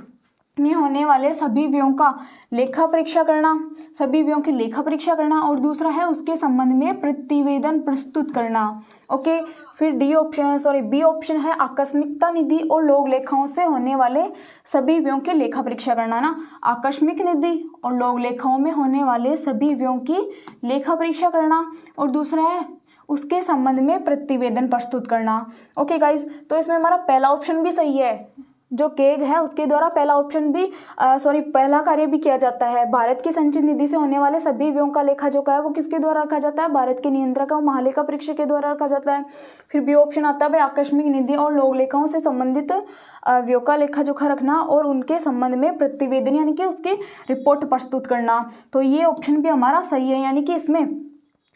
में होने वाले सभी व्ययों का लेखा परीक्षा करना, सभी व्ययों की लेखा परीक्षा करना, और दूसरा है उसके संबंध में प्रतिवेदन प्रस्तुत करना। ओके, फिर बी ऑप्शन है आकस्मिकता निधि और लोक लेखाओं से होने वाले सभी व्ययों की लेखा परीक्षा करना ना, आकस्मिक निधि और लोक लेखाओं में होने वाले सभी व्ययों की लेखा परीक्षा करना, और दूसरा है उसके संबंध में प्रतिवेदन प्रस्तुत करना। ओके गाइज, तो इसमें हमारा पहला ऑप्शन भी सही है, जो केग है उसके द्वारा पहला कार्य भी किया जाता है। भारत की संचित निधि से होने वाले सभी व्ययों का लेखा जोखा है वो किसके द्वारा रखा जाता है? भारत के नियंत्रक और महालेखा परीक्षक के द्वारा रखा जाता है। फिर बी ऑप्शन आता है आकस्मिक निधि और लोक लेखाओं से संबंधित व्ययों का लेखा जोखा रखना और उनके संबंध में प्रतिवेदन यानी कि उसकी रिपोर्ट प्रस्तुत करना। तो ये ऑप्शन भी हमारा सही है, यानी कि इसमें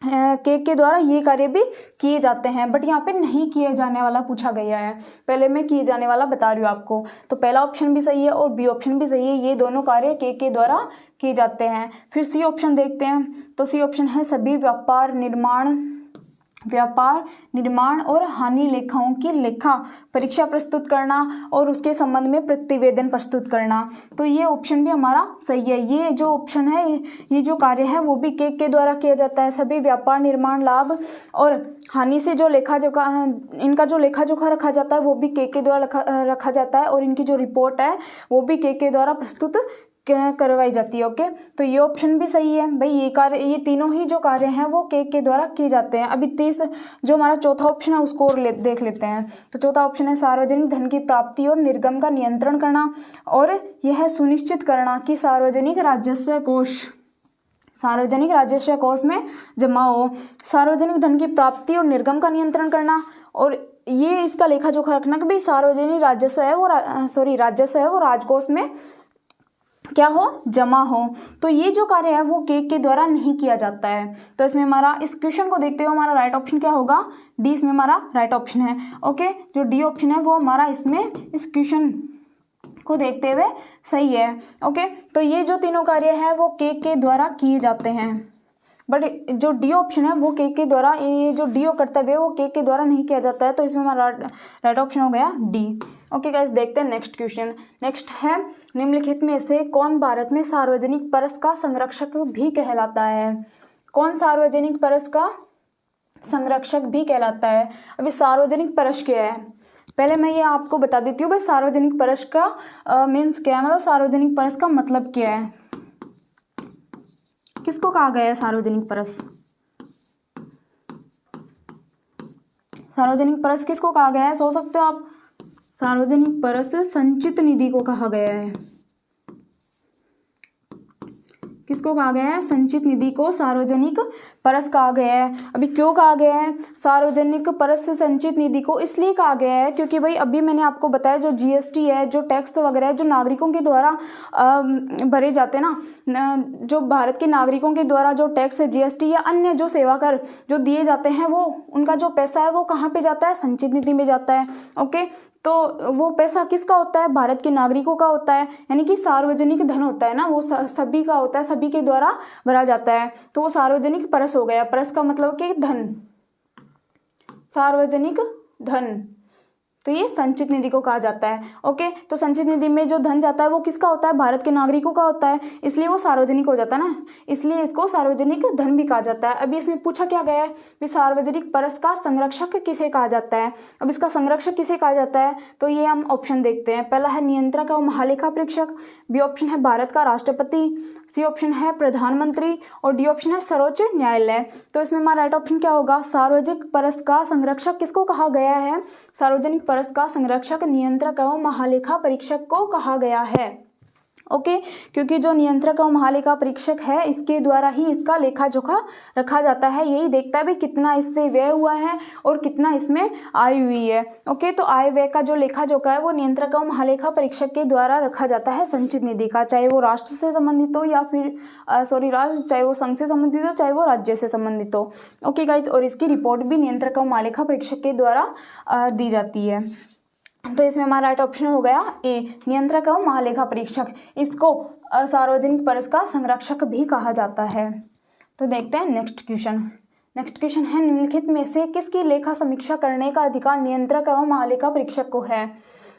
केग के द्वारा ये कार्य भी किए जाते हैं, बट यहाँ पे नहीं किए जाने वाला पूछा गया है। पहले मैं किए जाने वाला बता रही हूँ आपको। तो पहला ऑप्शन भी सही है और बी ऑप्शन भी सही है, ये दोनों कार्य केग के द्वारा किए जाते हैं। फिर सी ऑप्शन देखते हैं। तो सी ऑप्शन है सभी व्यापार निर्माण और हानि लेखाओं की लेखा परीक्षा प्रस्तुत करना और उसके संबंध में प्रतिवेदन प्रस्तुत करना। तो ये ऑप्शन भी हमारा सही है। ये जो ऑप्शन है, ये जो कार्य है वो भी केग के द्वारा किया जाता है। सभी व्यापार निर्माण लाभ और हानि से जो लेखा जोखा, इनका जो लेखा जोखा रखा जाता है वो भी केग के द्वारा रखा जाता है, और इनकी जो रिपोर्ट है वो भी केग के द्वारा प्रस्तुत करवाई जाती है। ओके, तो ये ऑप्शन भी सही है भाई। ये तीनों ही जो कार्य हैं वो केग के द्वारा किए जाते हैं। अभी जो हमारा चौथा ऑप्शन है उसको और देख लेते हैं। तो चौथा ऑप्शन है सार्वजनिक धन की प्राप्ति और निर्गम का नियंत्रण करना, और यह सुनिश्चित करना कि सार्वजनिक राजस्व कोष में जमा हो। सार्वजनिक धन की प्राप्ति और निर्गम का नियंत्रण करना, और ये इसका लेखा जोखा रखना कि भाई सार्वजनिक राजस्व है वो राजकोष में क्या हो? जमा हो। तो ये जो कार्य है वो केग के द्वारा नहीं किया जाता है। तो इसमें हमारा, इस क्वेश्चन को देखते हुए हमारा राइट ऑप्शन क्या होगा? डी इसमें हमारा राइट ऑप्शन है। ओके, जो डी ऑप्शन है वो हमारा इसमें इस क्वेश्चन को देखते हुए सही है। ओके, तो ये जो तीनों कार्य है वो केग के द्वारा किए जाते हैं, बट जो डी ऑप्शन है वो केग के द्वारा, ये जो डी कर्तव्य है वो केग के द्वारा नहीं किया जाता है। तो इसमें हमारा राइट ऑप्शन हो गया डी। ओके गाइस, देखते हैं नेक्स्ट क्वेश्चन। नेक्स्ट है निम्नलिखित में से कौन भारत में सार्वजनिक परस का संरक्षक भी कहलाता है? कौन सार्वजनिक परस का संरक्षक भी कहलाता है। अभी सार्वजनिक परस क्या है, पहले मैं ये आपको बता देती हूँ भाई सार्वजनिक परस का मीन्स क्या है, मतलब सार्वजनिक परस का मतलब क्या है, किसको कहा गया है सार्वजनिक परस। सार्वजनिक परस किसको कहा गया है, सोच सकते हो आप। सार्वजनिक परस संचित निधि को कहा गया है। किसको कहा गया है, संचित निधि को सार्वजनिक परस कहा गया है। अभी क्यों कहा गया है सार्वजनिक परस संचित निधि को, इसलिए कहा गया है क्योंकि भाई अभी मैंने आपको बताया जो जीएसटी है, जो टैक्स वगैरह है, जो नागरिकों के द्वारा भरे जाते हैं ना, जो भारत के नागरिकों के द्वारा जो टैक्स जीएसटी या अन्य जो सेवा कर जो दिए जाते हैं, वो उनका जो पैसा है वो कहाँ पे जाता है, संचित निधि में जाता है। ओके, तो वो पैसा किसका होता है, भारत के नागरिकों का होता है, यानी कि सार्वजनिक धन होता है ना, वो सभी का होता है, सभी के द्वारा भरा जाता है, तो वो सार्वजनिक परस हो गया। परस का मतलब कि धन, सार्वजनिक धन, तो ये संचित निधि को कहा जाता है। ओके, तो संचित निधि में जो धन जाता है वो किसका होता है, भारत के नागरिकों का होता है, इसलिए वो सार्वजनिक हो जाता है ना, इसलिए इसको सार्वजनिक धन भी कहा जाता है। अभी इसमें पूछा क्या गया है कि सार्वजनिक परस का संरक्षक किसे कहा जाता है। अब इसका संरक्षक किसे कहा जाता है, तो ये हम ऑप्शन देखते हैं। पहला है नियंत्रक और महालेखा परीक्षक, बी ऑप्शन है भारत का राष्ट्रपति, सी ऑप्शन है प्रधानमंत्री और डी ऑप्शन है सर्वोच्च न्यायालय। तो इसमें हमारा राइट ऑप्शन क्या होगा, सार्वजनिक परस का संरक्षक किसको कहा गया है, सार्वजनिक परस का संरक्षक नियंत्रक एवं महालेखा परीक्षक को कहा गया है। ओके, क्योंकि जो नियंत्रक और महालेखा परीक्षक है इसके द्वारा ही इसका लेखा जोखा रखा जाता है, यही देखता है भी कितना इससे व्यय हुआ है और कितना इसमें आय हुई है। ओके, तो आय व्यय का जो लेखा जोखा है वो नियंत्रक और महालेखा परीक्षक के द्वारा रखा जाता है संचित निधि का, चाहे वो राष्ट्र से संबंधित हो या फिर चाहे वो संघ से संबंधित हो, चाहे वो राज्य से संबंधित हो। ओके गाइज, और इसकी रिपोर्ट भी नियंत्रक और महालेखा परीक्षक के द्वारा दी जाती है। तो इसमें हमारा राइट ऑप्शन हो गया ए, नियंत्रक एवं महालेखा परीक्षक, इसको सार्वजनिक परस का संरक्षक भी कहा जाता है। तो देखते हैं नेक्स्ट क्वेश्चन। नेक्स्ट क्वेश्चन है निम्नलिखित में से किसकी लेखा समीक्षा करने का अधिकार नियंत्रक एवं महालेखा परीक्षक को है।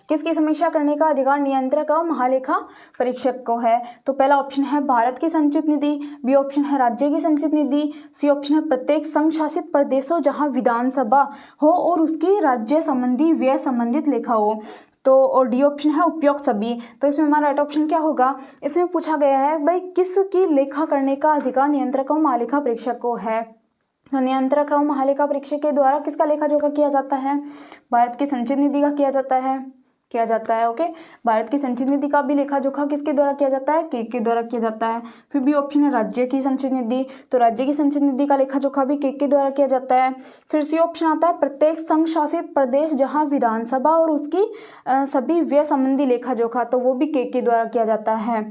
किसकी समीक्षा करने का अधिकार नियंत्रक और महालेखा परीक्षक को है। तो पहला ऑप्शन है भारत की संचित निधि, बी ऑप्शन है राज्य की संचित निधि, सी ऑप्शन है प्रत्येक संघ शासित प्रदेश हो जहां विधानसभा हो और उसकी राज्य संबंधी व्यय संबंधित लेखा हो, तो और डी ऑप्शन है उपयुक्त सभी। तो इसमें हमारा राइट ऑप्शन क्या होगा, इसमें पूछा गया है भाई किसकी लेखा करने का अधिकार नियंत्रक और महालेखा परीक्षक को है। तो नियंत्रक और महालेखा परीक्षक के द्वारा किसका लेखा जोखा किया जाता है, भारत की संचित निधि का किया जाता है। ओके, भारत की संचित निधि का भी लेखा जोखा किसके द्वारा किया जाता है, के द्वारा किया जाता है। फिर बी ऑप्शन है राज्य की संचित निधि, तो राज्य की संचित निधि का लेखा जोखा भी के द्वारा किया जाता है। फिर सी ऑप्शन आता है प्रत्येक संघ शासित प्रदेश जहां विधानसभा और उसकी सभी व्यय संबंधी लेखा जोखा, तो वो भी के द्वारा किया जाता है।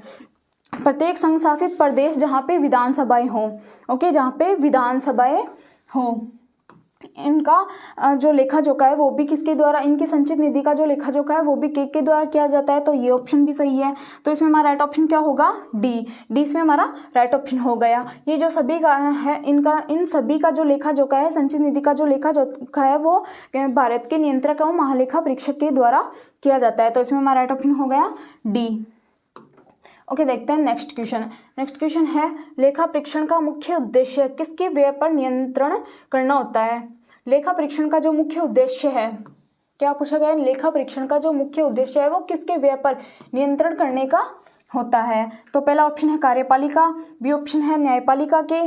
प्रत्येक संघ शासित प्रदेश जहाँ पे विधानसभाएं हों, ओके, जहाँ पे विधानसभाएं हों, इनका जो लेखा जोखा है वो भी किसके द्वारा, इनकी संचित निधि का जो लेखा जोखा है वो भी के द्वारा किया जाता है। तो ये ऑप्शन भी सही है। तो इसमें हमारा राइट ऑप्शन क्या होगा, डी इसमें हमारा राइट ऑप्शन हो गया। ये जो सभी का है इन सभी का जो लेखा जोखा है, संचित निधि का जो लेखा जोखा है वो भारत के नियंत्रक एवं महालेखा परीक्षक के द्वारा किया जाता है। तो इसमें हमारा राइट ऑप्शन हो गया डी। ओके, देखते हैं नेक्स्ट क्वेश्चन। नेक्स्ट क्वेश्चन है लेखा परीक्षण का मुख्य उद्देश्य किसके व्यय पर नियंत्रण करना होता है। लेखा परीक्षण का जो मुख्य उद्देश्य है, क्या पूछा गया है, लेखा परीक्षण का जो मुख्य उद्देश्य है वो किसके व्यय पर नियंत्रण करने का होता है। तो पहला ऑप्शन है कार्यपालिका, बी ऑप्शन है न्यायपालिका के,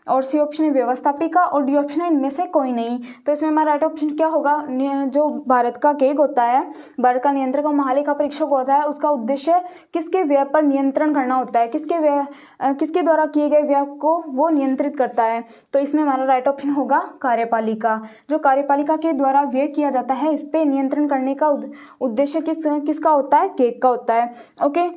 और सी ऑप्शन है व्यवस्थापिका, और डी ऑप्शन है इनमें से कोई नहीं। तो इसमें हमारा राइट ऑप्शन क्या होगा, जो भारत का केग होता है, भारत का नियंत्रक और महालेखा परीक्षक होता है, उसका उद्देश्य किसके व्यय पर नियंत्रण करना होता है, किसके द्वारा किए गए व्यय को वो नियंत्रित करता है। तो इसमें हमारा राइट ऑप्शन होगा कार्यपालिका। जो कार्यपालिका के द्वारा व्यय किया जाता है इस पर नियंत्रण करने का उद्देश्य किसका होता है, केग का होता है। ओके,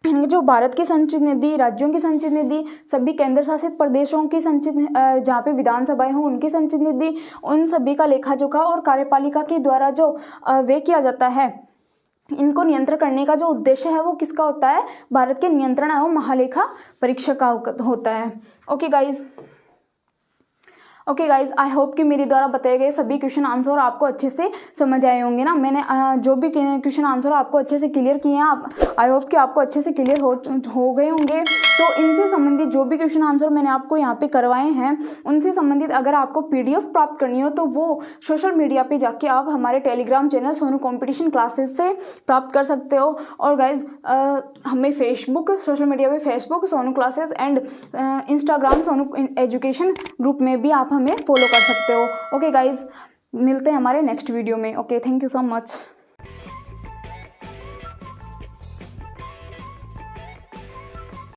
जो भारत की संचित निधि, राज्यों की संचित निधि, सभी केंद्र शासित प्रदेशों की संचित जहाँ पे विधानसभाएं हों उनकी संचित निधि, उन सभी का लेखा जोखा और कार्यपालिका के द्वारा जो व्यय किया जाता है, इनको नियंत्रण करने का जो उद्देश्य है वो किसका होता है, भारत के नियंत्रण एवं महालेखा परीक्षक का होता है। ओके गाइज, आई होप कि मेरे द्वारा बताए गए सभी क्वेश्चन आंसर आपको अच्छे से समझ आए होंगे ना। मैंने जो भी क्वेश्चन आंसर आपको अच्छे से क्लियर किए हैं, आई होप कि आपको अच्छे से क्लियर हो गए होंगे। तो इनसे संबंधित जो भी क्वेश्चन आंसर मैंने आपको यहाँ पे करवाए हैं उनसे संबंधित अगर आपको PDF प्राप्त करनी हो तो वो सोशल मीडिया पे जाके आप हमारे Telegram channel Sonu competition classes से प्राप्त कर सकते हो। और गाइज हमें फेसबुक, सोशल मीडिया पे Facebook Sonu classes and Instagram Sonu education group में भी आप हमें फॉलो कर सकते हो। ओके गाइज, मिलते हैं हमारे नेक्स्ट वीडियो में। Okay, thank you so much.